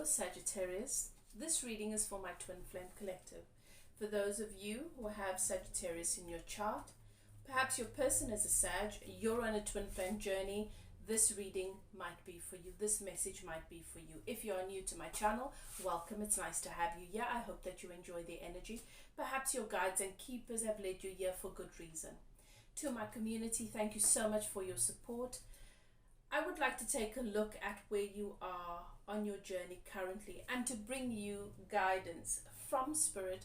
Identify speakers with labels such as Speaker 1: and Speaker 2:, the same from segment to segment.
Speaker 1: Sagittarius. This reading is for my Twin Flame Collective. For those of you who have Sagittarius in your chart, perhaps your person is a Sag, you're on a Twin Flame journey, this reading might be for you. This message might be for you. If you are new to my channel, welcome. It's nice to have you here. I hope that you enjoy the energy. Perhaps your guides and keepers have led you here for good reason. To my community, thank you so much for your support. I would like to take a look at where you are on your journey currently and to bring you guidance from Spirit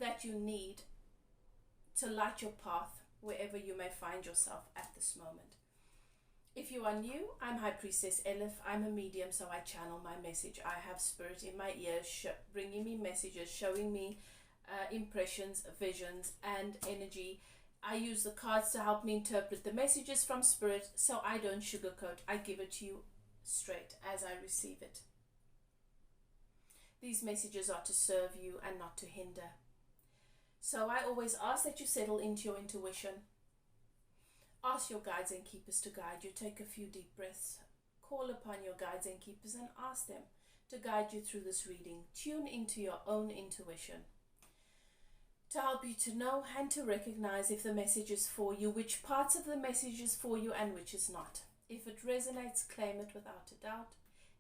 Speaker 1: that you need to light your path wherever you may find yourself at this moment. If you are new, I'm High Priestess Elif. I'm a medium, so I channel my message. I have Spirit in my ears bringing me messages, showing me impressions, visions, and energy. I use the cards to help me interpret the messages from Spirit, so I don't sugarcoat. I give it to you straight as I receive it. These messages are to serve you and not to hinder. So I always ask that you settle into your intuition. Ask your guides and keepers to guide you. Take a few deep breaths. Call upon your guides and keepers and ask them to guide you through this reading. Tune into your own intuition to help you to know and to recognize if the message is for you, which parts of the message is for you and which is not. If it resonates, claim it without a doubt.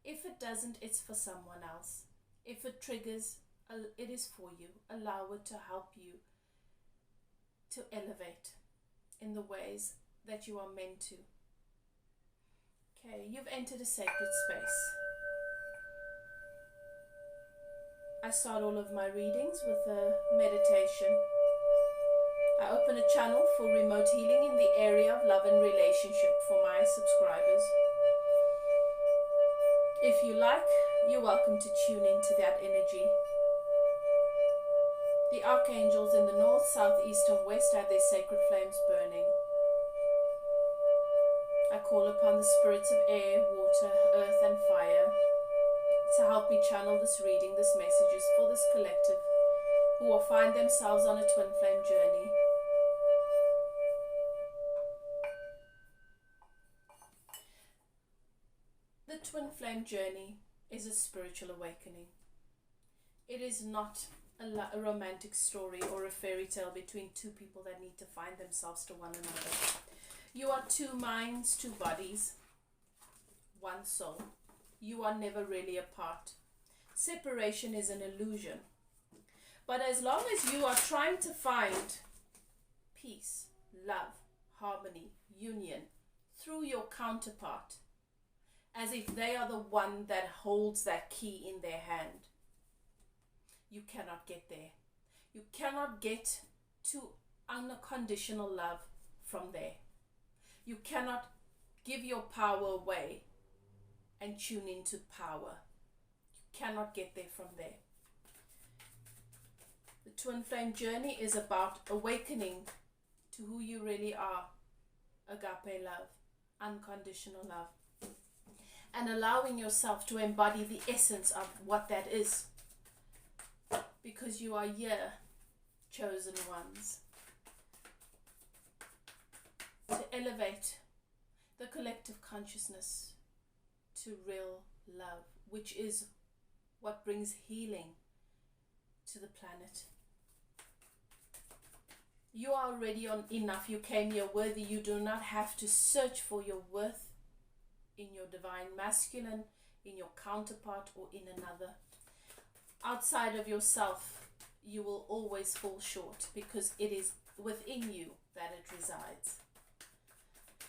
Speaker 1: If it doesn't, it's for someone else. If it triggers, it is for you. Allow it to help you to elevate in the ways that you are meant to. Okay, you've entered a sacred space. I start all of my readings with a meditation. I open a channel for remote healing in the area of love and relationship for my subscribers. If you like, you're welcome to tune into that energy. The archangels in the north, south, east, and west have their sacred flames burning. I call upon the spirits of air, water, earth, and fire to help me channel this reading. This message is for this collective who will find themselves on a twin flame journey. The twin flame journey is a spiritual awakening. It is not a romantic story or a fairy tale between two people that need to find themselves to one another. You are two minds, two bodies, one soul. You are never really apart. Separation is an illusion. But as long as you are trying to find peace, love, harmony, union through your counterpart, as if they are the one that holds that key in their hand, you cannot get there. You cannot get to unconditional love from there. You cannot give your power away and tune into power. You cannot get there from there. The twin flame journey is about awakening to who you really are. Agape love, unconditional love. And allowing yourself to embody the essence of what that is. Because you are here, chosen ones, to elevate the collective consciousness to real love, which is what brings healing to the planet. You are already on enough. You came here worthy. You do not have to search for your worth in your divine masculine, in your counterpart, or in another. Outside of yourself, you will always fall short because it is within you that it resides.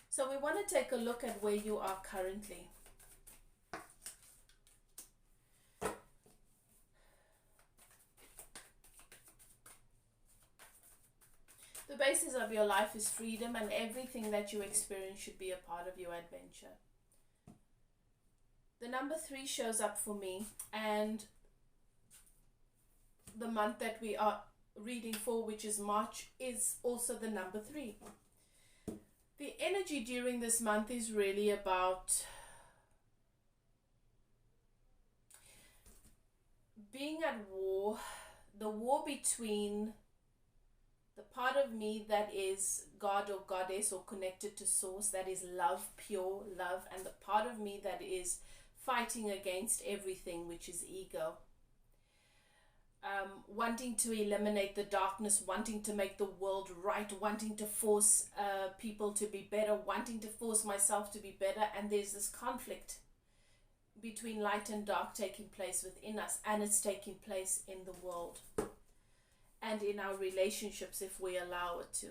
Speaker 1: So we want to take a look at where you are currently. The basis of your life is freedom, and everything that you experience should be a part of your adventure. The number 3 shows up for me, and the month that we are reading for, which is March, is also the number 3. The energy during this month is really about being at war, the war between the part of me that is God or Goddess or connected to Source, that is love, pure love, and the part of me that is fighting against everything, which is ego. Wanting to eliminate the darkness, wanting to make the world right, wanting to force people to be better, wanting to force myself to be better. And there's this conflict between light and dark taking place within us, and it's taking place in the world and in our relationships if we allow it to.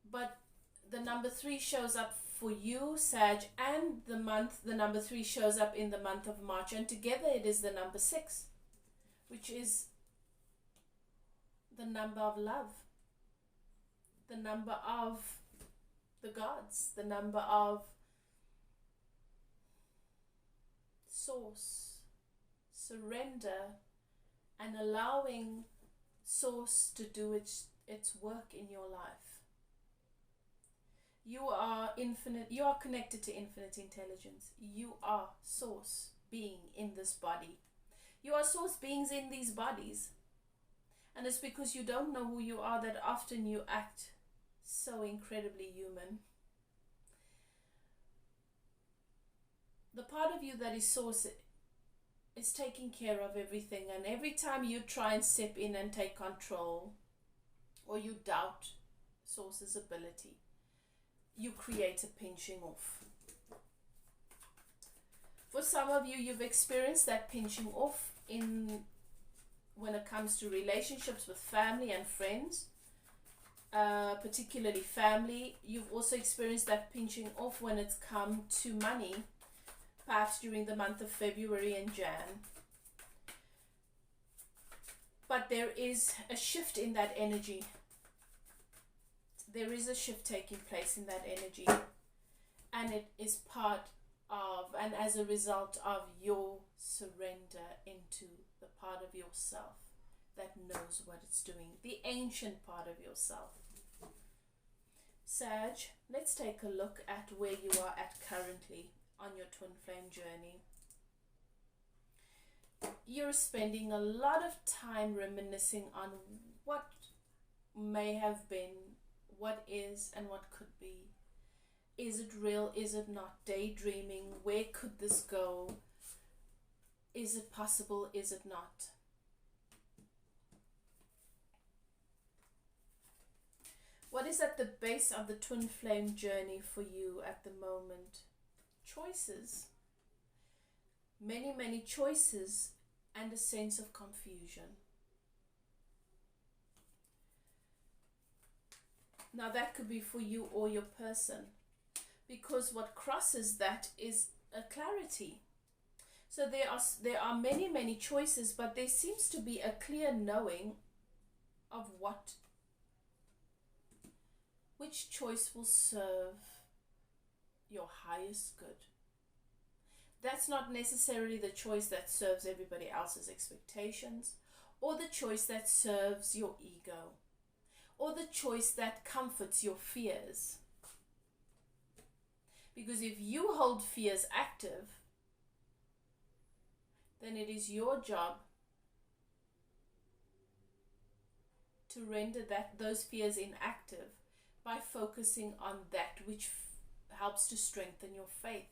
Speaker 1: But the number 3 shows up for you, Sag, and the number 3 shows up in the month of March, and together it is the number 6, which is the number of love, the number of the gods, the number of source, surrender, and allowing source to do its work in your life. You are infinite. You are connected to infinite intelligence. You are source being in this body. You are source beings in these bodies. And it's because you don't know who you are that often you act so incredibly human. The part of you that is source is taking care of everything. And every time you try and step in and take control, or you doubt source's ability, you create a pinching off. For some of you, you've experienced that pinching off when it comes to relationships with family and friends, particularly family. You've also experienced that pinching off when it's come to money, perhaps during the month of February and Jan. But there is a shift in that energy. There is a shift taking place in that energy, and it is part of, and as a result of, your surrender into the part of yourself that knows what it's doing, the ancient part of yourself. Sag, let's take a look at where you are at currently on your twin flame journey. You're spending a lot of time reminiscing on what may have been, what is, and what could be. Is it real? Is it not? Daydreaming. Where could this go? Is it possible? Is it not? What is at the base of the twin flame journey for you at the moment? Choices. Many, many choices, and a sense of confusion. Now that could be for you or your person, because what crosses that is a clarity. So there are many, many choices, but there seems to be a clear knowing of which choice will serve your highest good. That's not necessarily the choice that serves everybody else's expectations, or the choice that serves your ego, or the choice that comforts your fears. Because if you hold fears active, then it is your job to render those fears inactive by focusing on that which helps to strengthen your faith.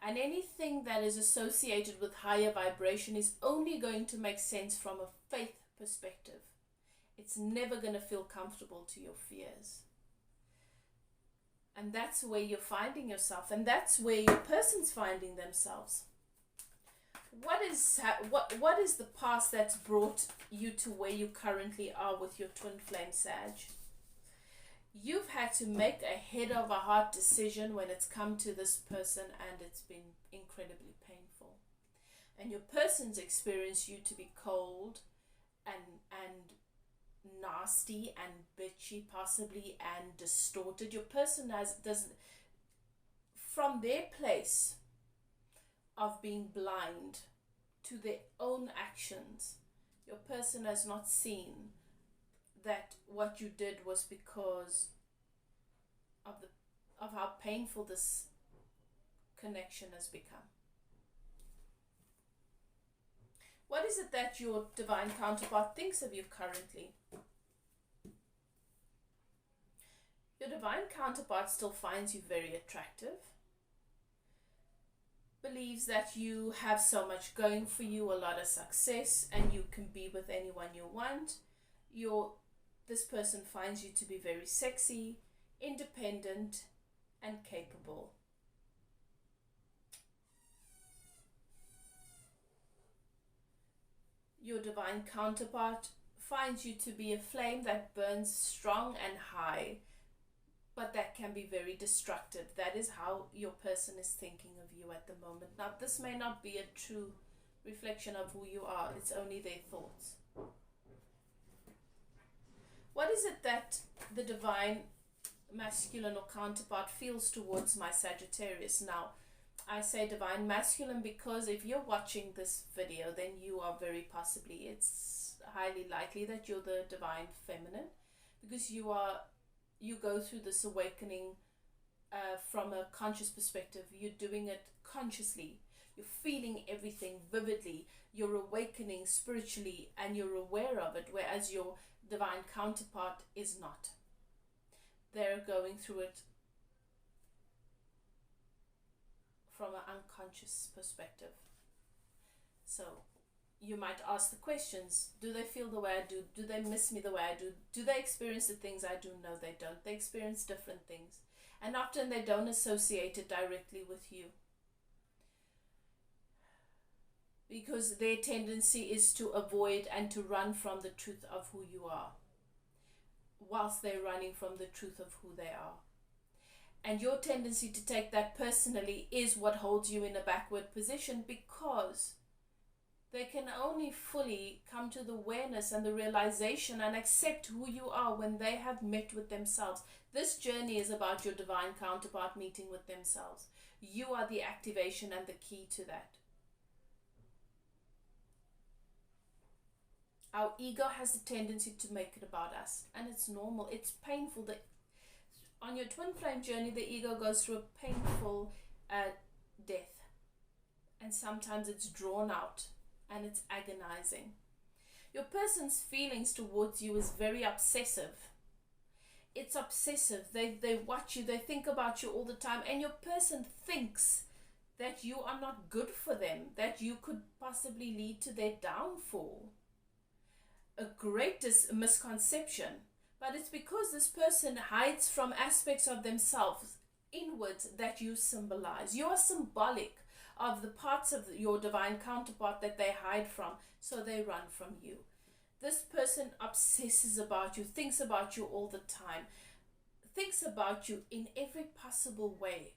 Speaker 1: And anything that is associated with higher vibration is only going to make sense from a faith perspective. It's never going to feel comfortable to your fears. And that's where you're finding yourself, and that's where your person's finding themselves. What is the past that's brought you to where you currently are with your twin flame, Sag? You've had to make a head over heart decision when it's come to this person, and it's been incredibly painful. And your person's experienced you to be cold and nasty and bitchy possibly, and distorted. Your person doesn't, from their place of being blind to their own actions, your person has not seen that what you did was because of how painful this connection has become. What is it that your divine counterpart thinks of you currently? Your divine counterpart still finds you very attractive. believes that you have so much going for you, a lot of success, and you can be with anyone you want. This person finds you to be very sexy, independent, and capable. Your divine counterpart finds you to be a flame that burns strong and high, but that can be very destructive. That is how your person is thinking of you at the moment. Now, this may not be a true reflection of who you are. It's only their thoughts. What is it that the divine masculine or counterpart feels towards my Sagittarius? Now, I say divine masculine because if you're watching this video, then you are very possibly, it's highly likely that you're the divine feminine, because you go through this awakening from a conscious perspective. You're doing it consciously. You're feeling everything vividly. You're awakening spiritually and you're aware of it, whereas your divine counterpart is not. They're going through it from an unconscious perspective. So you might ask the questions: do they feel the way I do? Do they miss me the way I do? Do they experience the things I do? No, they don't. They experience different things, and often they don't associate it directly with you, because their tendency is to avoid and to run from the truth of who you are, whilst they're running from the truth of who they are. And your tendency to take that personally is what holds you in a backward position, because they can only fully come to the awareness and the realization and accept who you are when they have met with themselves. This journey is about your divine counterpart meeting with themselves. You are the activation and the key to that. Our ego has a tendency to make it about us, and it's normal. It's painful. That on your twin flame journey, the ego goes through a painful death, and sometimes it's drawn out and it's agonizing. Your person's feelings towards you is very obsessive. It's obsessive. They watch you, they think about you all the time, and your person thinks that you are not good for them, that you could possibly lead to their downfall. A great misconception, but it's because this person hides from aspects of themselves inwards that you symbolize. You are symbolic of the parts of your divine counterpart that they hide from, so they run from you. This person obsesses about you, thinks about you all the time, thinks about you in every possible way.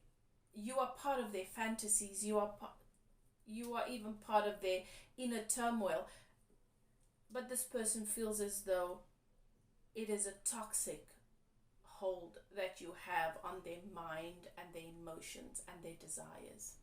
Speaker 1: You are part of their fantasies. You are even part of their inner turmoil. But this person feels as though it is a toxic hold that you have on their mind and their emotions and their desires.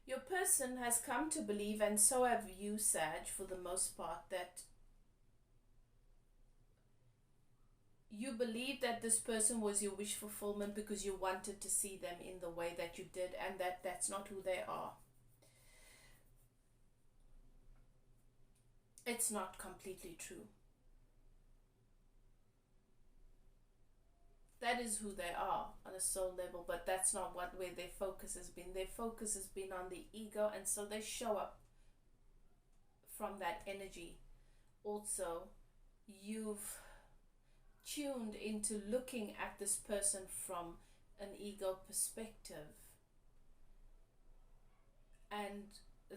Speaker 1: Your person has come to believe, and so have you, Sag, for the most part, that you believe that this person was your wish fulfillment because you wanted to see them in the way that you did, and that's not who they are. It's not completely true. That is who they are on a soul level, but that's not where their focus has been. Their focus has been on the ego, and so they show up from that energy. Also, you've tuned into looking at this person from an ego perspective, and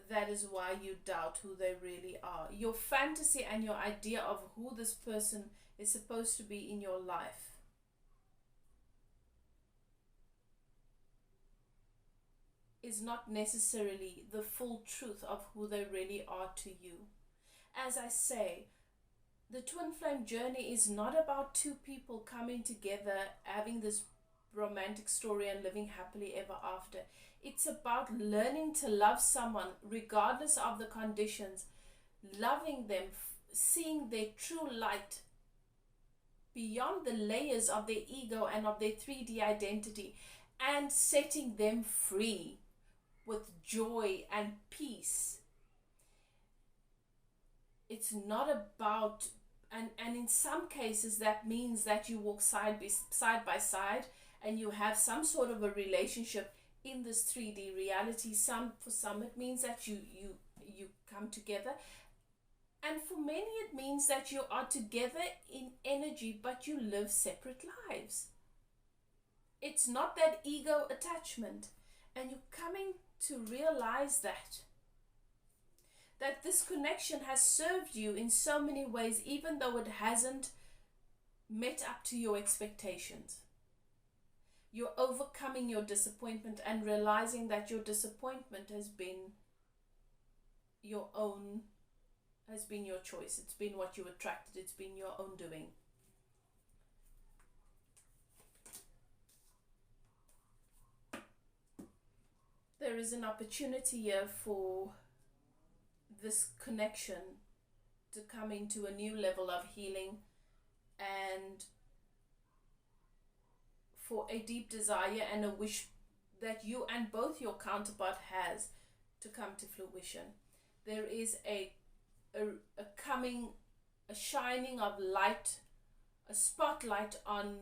Speaker 1: that is why you doubt who they really are. Your fantasy and your idea of who this person is supposed to be in your life is not necessarily the full truth of who they really are to you. As I say, the twin flame journey is not about two people coming together, having this romantic story and living happily ever after. It's about learning to love someone regardless of the conditions, loving them, seeing their true light beyond the layers of their ego and of their 3D identity, and setting them free with joy and peace. It's not about, and in some cases that means that you walk side by side and you have some sort of a relationship in this 3D reality. For some it means that you come together, and for many it means that you are together in energy but you live separate lives. It's not that ego attachment, and you're coming to realize that this connection has served you in so many ways, even though it hasn't met up to your expectations. You're overcoming your disappointment and realizing that your disappointment has been your own, has been your choice. It's been what you attracted. It's been your own doing. There is an opportunity here for this connection to come into a new level of healing, and for a deep desire and a wish that you and both your counterpart has to come to fruition. There is a coming, a shining of light, a spotlight on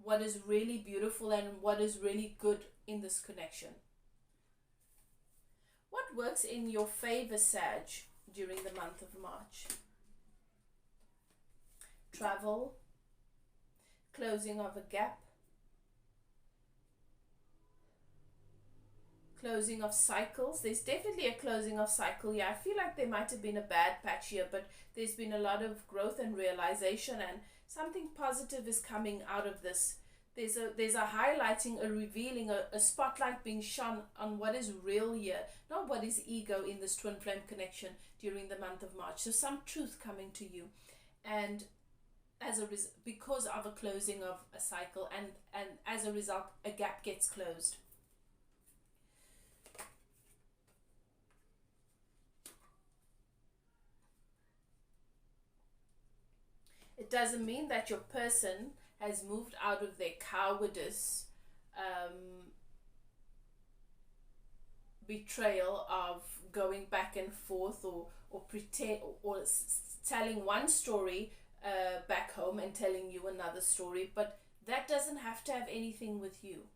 Speaker 1: what is really beautiful and what is really good in this connection. What works in your favor, Sag, during the month of March? Travel, closing of a gap, closing of cycles. There's definitely a closing of cycle here. I feel like there might have been a bad patch here, but there's been a lot of growth and realization, and something positive is coming out of this. There's a highlighting, a revealing, a spotlight being shone on what is real here, not what is ego in this twin flame connection during the month of March. So some truth coming to you, and because of a closing of a cycle, and as a result, a gap gets closed. It doesn't mean that your person has moved out of their cowardice, betrayal of going back and forth, or pretend, or telling one story back home and telling you another story. But that doesn't have to have anything with you.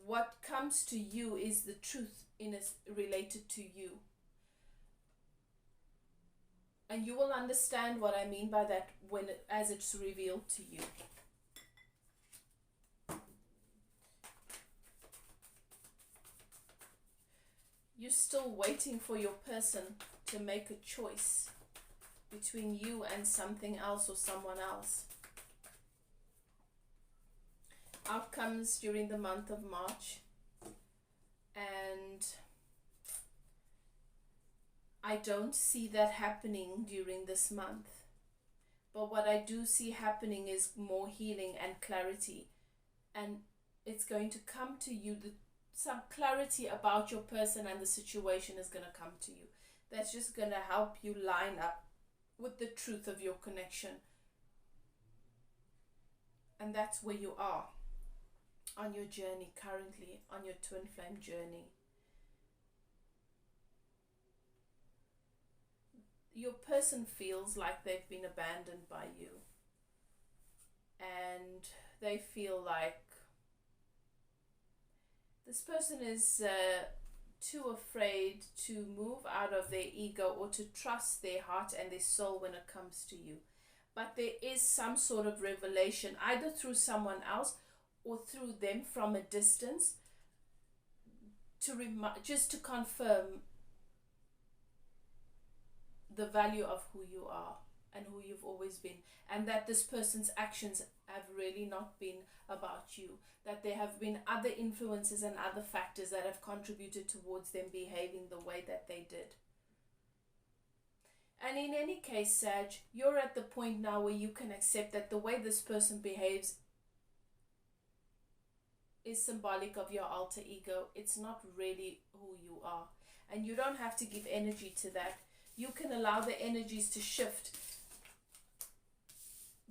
Speaker 1: What comes to you is the truth related to you. And you will understand what I mean by that as it's revealed to you. You're still waiting for your person to make a choice between you and something else or someone else. Outcomes during the month of March, and I don't see that happening during this month. But what I do see happening is more healing and clarity. And it's going to come to you. Some clarity about your person and the situation is going to come to you. That's just going to help you line up with the truth of your connection. And that's where you are on your journey currently, on your twin flame journey. Your person feels like they've been abandoned by you, and they feel like this person is too afraid to move out of their ego or to trust their heart and their soul when it comes to you. But there is some sort of revelation, either through someone else or through them from a distance, just to confirm the value of who you are and who you've always been, and that this person's actions have really not been about you, that there have been other influences and other factors that have contributed towards them behaving the way that they did. And in any case, Sag, you're at the point now where you can accept that the way this person behaves is symbolic of your alter ego. It's not really who you are, and you don't have to give energy to that. You can allow the energies to shift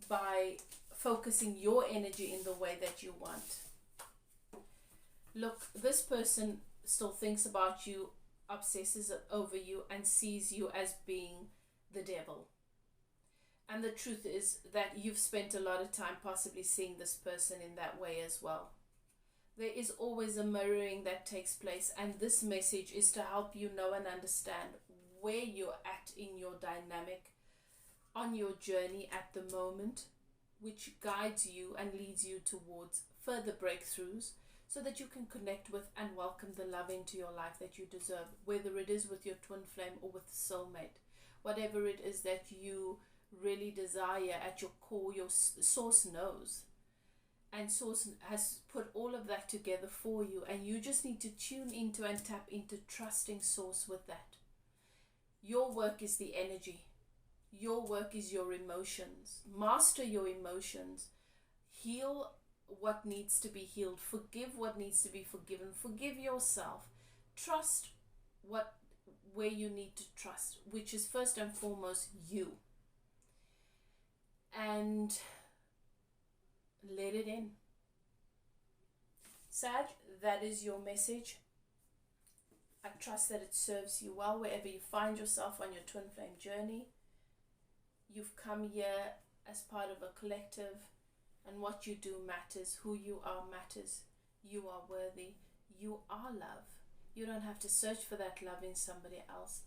Speaker 1: by focusing your energy in the way that you want. Look, this person still thinks about you, obsesses over you, and sees you as being the devil. And the truth is that you've spent a lot of time possibly seeing this person in that way as well. There is always a mirroring that takes place, and this message is to help you know and understand where you're at in your dynamic, on your journey at the moment, which guides you and leads you towards further breakthroughs, so that you can connect with and welcome the love into your life that you deserve, whether it is with your twin flame or with the soulmate. Whatever it is that you really desire at your core, your source knows, and source has put all of that together for you, and you just need to tune into and tap into trusting source with that. Your work is the energy. Your work is your emotions. Master your emotions. Heal what needs to be healed. Forgive what needs to be forgiven. Forgive yourself. Trust where you need to trust, which is first and foremost you. And let it in. Sag, that is your message. I trust that it serves you well wherever you find yourself on your twin flame journey. You've come here as part of a collective, and what you do matters. Who you are matters. You are worthy. You are love. You don't have to search for that love in somebody else,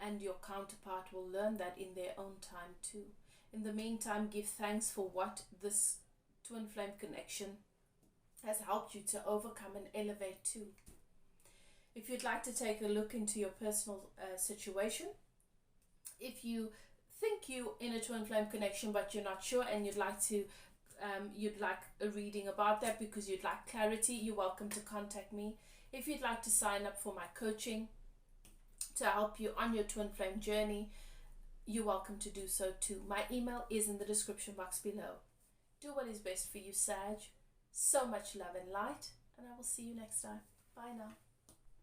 Speaker 1: and your counterpart will learn that in their own time too. In the meantime, give thanks for what this twin flame connection has helped you to overcome and elevate to. If you'd like to take a look into your personal situation, if you think you're in a twin flame connection but you're not sure and you'd like a reading about that because you'd like clarity, you're welcome to contact me. If you'd like to sign up for my coaching to help you on your twin flame journey, you're welcome to do so too. My email is in the description box below. Do what is best for you, Sag. So much love and light, and I will see you next time. Bye now.